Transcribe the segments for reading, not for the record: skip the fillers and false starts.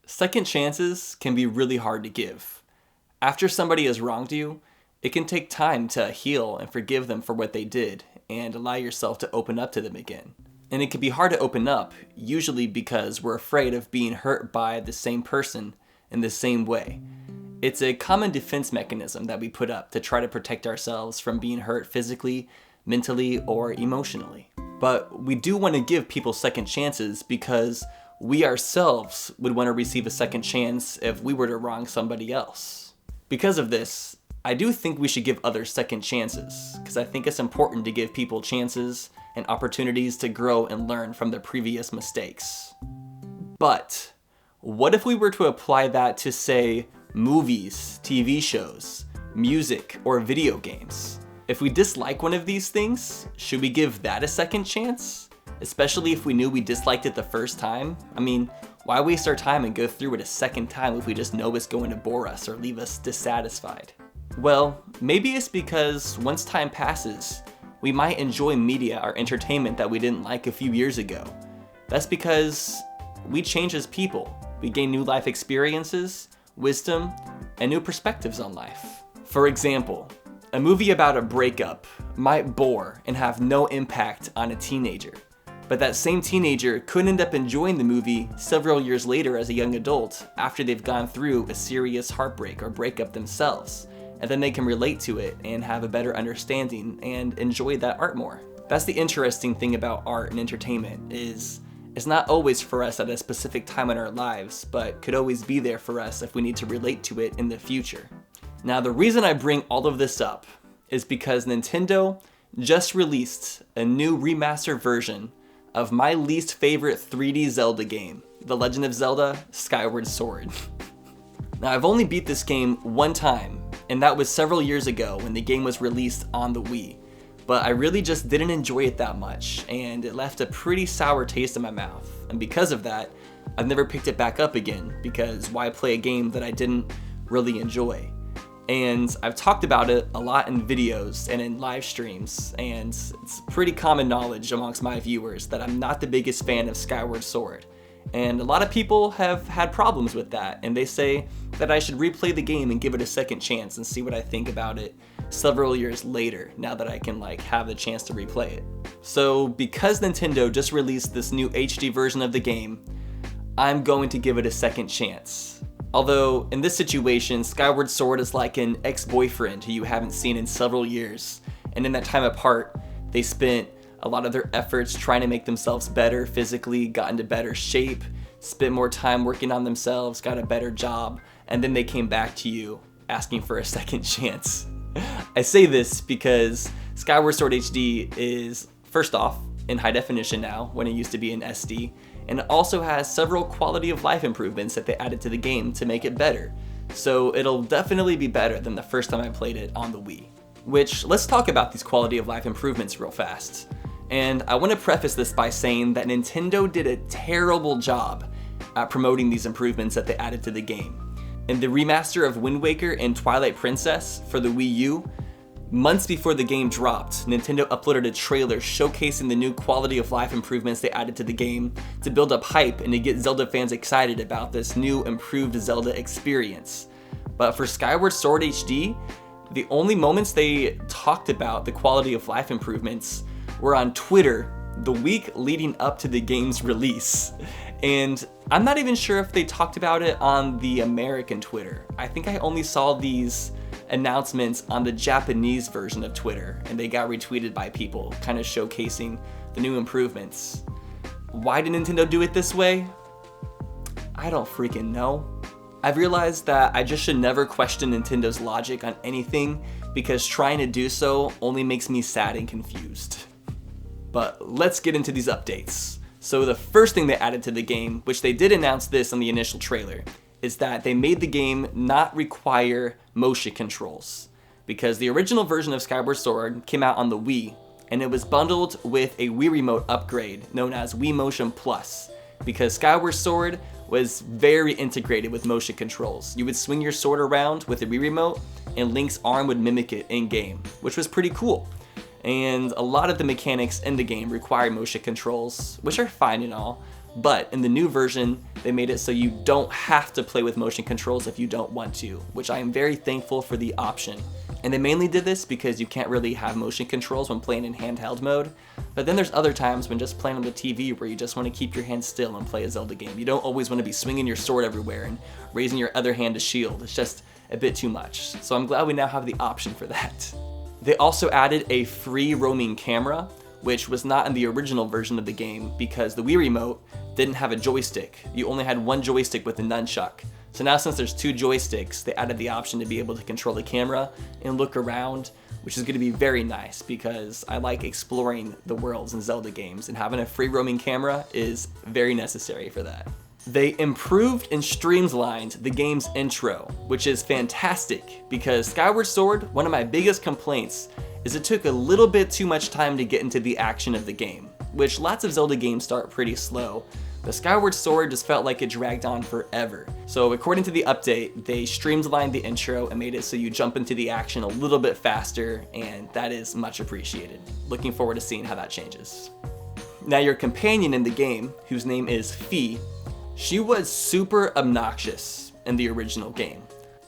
Second chances can be really hard to give. After somebody has wronged you, it can take time to heal and forgive them for what they did and allow yourself to open up to them again. And it can be hard to open up, usually because we're afraid of being hurt by the same person in the same way. It's a common defense mechanism that we put up to try to protect ourselves from being hurt physically, mentally, or emotionally. But we do want to give people second chances because we ourselves would want to receive a second chance if we were to wrong somebody else. Because of this, I do think we should give others second chances, because I think it's important to give people chances and opportunities to grow and learn from their previous mistakes. But what if we were to apply that to, say, movies, TV shows, music, or video games? If we dislike one of these things, should we give that a second chance? Especially if we knew we disliked it the first time? I mean, why waste our time and go through it a second time if we just know it's going to bore us or leave us dissatisfied? Well, maybe it's because once time passes, we might enjoy media or entertainment that we didn't like a few years ago. That's because we change as people. We gain new life experiences, wisdom, and new perspectives on life. For example, a movie about a breakup might bore and have no impact on a teenager. But that same teenager could end up enjoying the movie several years later as a young adult after they've gone through a serious heartbreak or breakup themselves. And then they can relate to it and have a better understanding and enjoy that art more. That's the interesting thing about art and entertainment is it's not always for us at a specific time in our lives, but could always be there for us if we need to relate to it in the future. Now, the reason I bring all of this up is because Nintendo just released a new remastered version of my least favorite 3D Zelda game, The Legend of Zelda: Skyward Sword. Now, I've only beat this game one time, and that was several years ago when the game was released on the Wii. But I really just didn't enjoy it that much, and it left a pretty sour taste in my mouth. And because of that, I've never picked it back up again, because why play a game that I didn't really enjoy? And I've talked about it a lot in videos and in live streams, and it's pretty common knowledge amongst my viewers that I'm not the biggest fan of Skyward Sword. And a lot of people have had problems with that, and they say that I should replay the game and give it a second chance and see what I think about it several years later, now that I can have the chance to replay it. So because Nintendo just released this new HD version of the game, I'm going to give it a second chance. Although, in this situation, Skyward Sword is like an ex-boyfriend who you haven't seen in several years, and in that time apart, they spent a lot of their efforts trying to make themselves better physically, got into better shape, spent more time working on themselves, got a better job, and then they came back to you asking for a second chance. I say this because Skyward Sword HD is, first off, in high definition now, when it used to be in SD, and it also has several quality of life improvements that they added to the game to make it better. So it'll definitely be better than the first time I played it on the Wii. Which, let's talk about these quality of life improvements real fast. And I want to preface this by saying that Nintendo did a terrible job at promoting these improvements that they added to the game. In the remaster of Wind Waker and Twilight Princess for the Wii U, months before the game dropped, Nintendo uploaded a trailer showcasing the new quality of life improvements they added to the game to build up hype and to get Zelda fans excited about this new improved Zelda experience. But for Skyward Sword HD, the only moments they talked about the quality of life improvements were on Twitter the week leading up to the game's release. And I'm not even sure if they talked about it on the American Twitter. I think I only saw these announcements on the Japanese version of Twitter, and they got retweeted by people, kind of showcasing the new improvements. Why did Nintendo do it this way? I don't freaking know. I've realized that I just should never question Nintendo's logic on anything, because trying to do so only makes me sad and confused. But let's get into these updates. So the first thing they added to the game, which they did announce this on the initial trailer, is that they made the game not require motion controls, because the original version of Skyward Sword came out on the Wii, and it was bundled with a Wii Remote upgrade known as Wii Motion Plus, because Skyward Sword was very integrated with motion controls. You would swing your sword around with a Wii Remote, and Link's arm would mimic it in-game, which was pretty cool. And a lot of the mechanics in the game require motion controls, which are fine and all, But in the new version, they made it so you don't have to play with motion controls if you don't want to, which I am very thankful for the option. And they mainly did this because you can't really have motion controls when playing in handheld mode. But then there's other times when just playing on the TV where you just want to keep your hands still and play a Zelda game. You don't always want to be swinging your sword everywhere and raising your other hand to shield. It's just a bit too much. So I'm glad we now have the option for that. They also added a free roaming camera, which was not in the original version of the game because the Wii Remote didn't have a joystick. You only had one joystick with a nunchuck. So now since there's two joysticks, they added the option to be able to control the camera and look around, which is going to be very nice because I like exploring the worlds in Zelda games, and having a free roaming camera is very necessary for that. They improved and streamlined the game's intro, which is fantastic because Skyward Sword, one of my biggest complaints is it took a little bit too much time to get into the action of the game, which lots of Zelda games start pretty slow. The Skyward Sword just felt like it dragged on forever. So according to the update, they streamlined the intro and made it so you jump into the action a little bit faster, and that is much appreciated. Looking forward to seeing how that changes. Now your companion in the game, whose name is Fi, she was super obnoxious in the original game.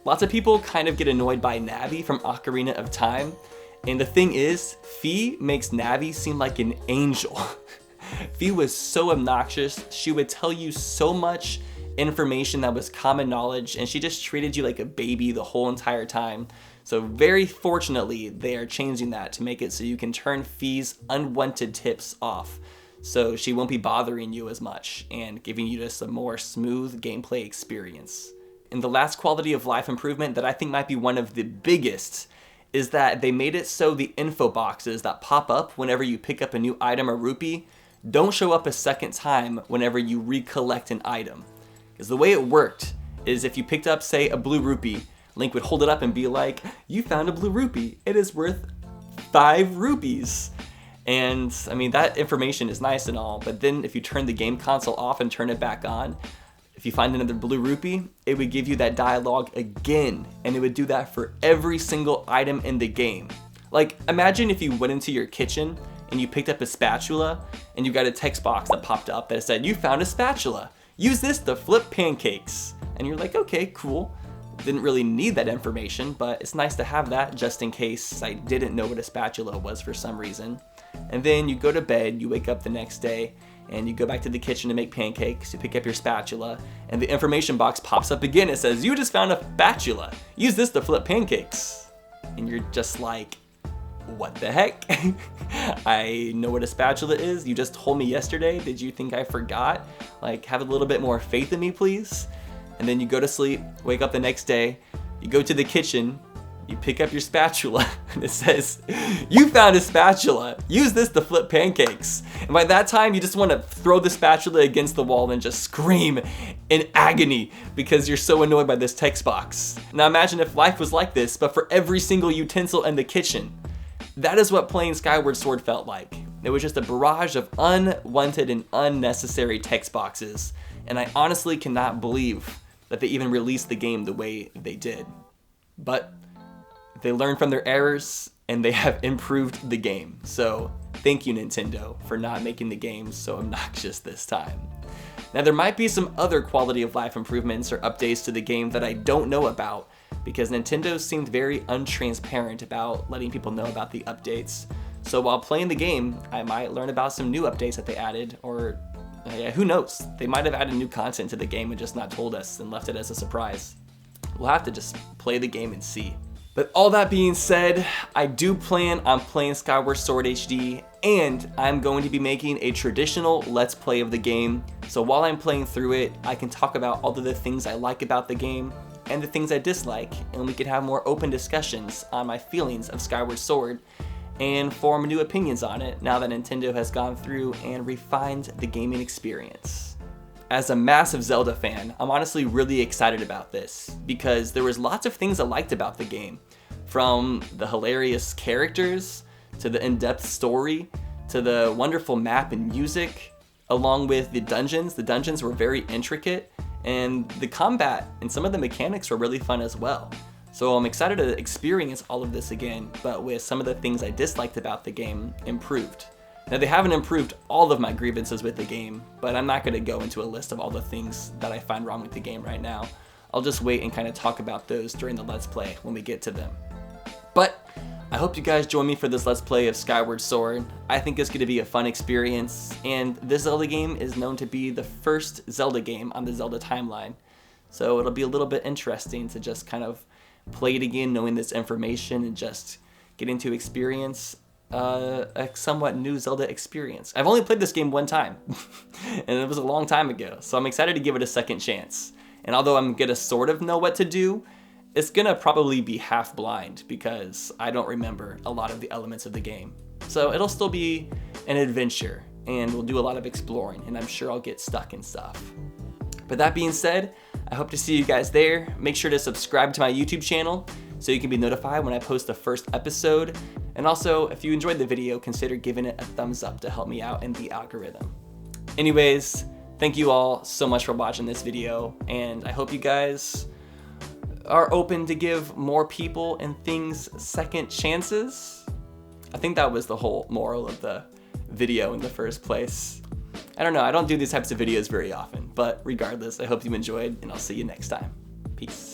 Lots of people kind of get annoyed by Navi from Ocarina of Time, and the thing is, Fi makes Navi seem like an angel. Fi was so obnoxious, she would tell you so much information that was common knowledge, and she just treated you like a baby the whole entire time. So very fortunately, they are changing that to make it so you can turn Fi's unwanted tips off, so she won't be bothering you as much and giving you just a more smooth gameplay experience. And the last quality of life improvement that I think might be one of the biggest is that they made it so the info boxes that pop up whenever you pick up a new item or rupee don't show up a second time whenever you recollect an item. Because the way it worked is if you picked up, say, a blue rupee, Link would hold it up and be like, "You found a blue rupee. It is worth 5 rupees." And I mean, that information is nice and all, but then if you turn the game console off and turn it back on, if you find another blue rupee, it would give you that dialogue again, and it would do that for every single item in the game. Like, imagine if you went into your kitchen and you picked up a spatula and you got a text box that popped up that said, "You found a spatula. Use this to flip pancakes." And you're like, okay, cool. Didn't really need that information, but it's nice to have that just in case I didn't know what a spatula was for some reason. And then you go to bed, you wake up the next day, and you go back to the kitchen to make pancakes, you pick up your spatula, and the information box pops up again. It says, "You just found a spatula. Use this to flip pancakes." And you're just like, what the heck? I know what a spatula is. You just told me yesterday. Did you think I forgot? Like, have a little bit more faith in me, please. And then you go to sleep, wake up the next day, you go to the kitchen, you pick up your spatula, and it says, "You found a spatula. Use this to flip pancakes." And by that time, you just want to throw the spatula against the wall and just scream in agony because you're so annoyed by this text box. Now imagine if life was like this, but for every single utensil in the kitchen. That is what playing Skyward Sword felt like. It was just a barrage of unwanted and unnecessary text boxes, and I honestly cannot believe that they even released the game the way they did. But they learned from their errors, and they have improved the game. So thank you, Nintendo, for not making the game so obnoxious this time. Now there might be some other quality of life improvements or updates to the game that I don't know about, because Nintendo seemed very untransparent about letting people know about the updates. So while playing the game, I might learn about some new updates that they added, or who knows? They might have added new content to the game and just not told us and left it as a surprise. We'll have to just play the game and see. But all that being said, I do plan on playing Skyward Sword HD, and I'm going to be making a traditional Let's Play of the game. So while I'm playing through it, I can talk about all of the things I like about the game and the things I dislike, and we can have more open discussions on my feelings of Skyward Sword and form new opinions on it now that Nintendo has gone through and refined the gaming experience. As a massive Zelda fan, I'm honestly really excited about this because there was lots of things I liked about the game, from the hilarious characters to the in-depth story to the wonderful map and music, along with the dungeons. The dungeons were very intricate, and the combat and some of the mechanics were really fun as well. So I'm excited to experience all of this again, but with some of the things I disliked about the game improved. Now, they haven't improved all of my grievances with the game, but I'm not going to go into a list of all the things that I find wrong with the game right now. I'll just wait and kind of talk about those during the Let's Play when we get to them. But I hope you guys join me for this Let's Play of Skyward Sword. I think it's going to be a fun experience, and this Zelda game is known to be the first Zelda game on the Zelda timeline. So it'll be a little bit interesting to just kind of play it again knowing this information and just getting to experience a somewhat new Zelda experience. I've only played this game one time, and it was a long time ago, so I'm excited to give it a second chance. And although I'm gonna sort of know what to do, it's gonna probably be half blind because I don't remember a lot of the elements of the game. So it'll still be an adventure, and we'll do a lot of exploring, and I'm sure I'll get stuck in stuff. But that being said, I hope to see you guys there. Make sure to subscribe to my YouTube channel so you can be notified when I post the first episode. And also, if you enjoyed the video, consider giving it a thumbs up to help me out in the algorithm. Anyways, thank you all so much for watching this video, and I hope you guys are open to give more people and things second chances. I think that was the whole moral of the video in the first place. I don't know, I don't do these types of videos very often, but regardless, I hope you enjoyed, and I'll see you next time. Peace.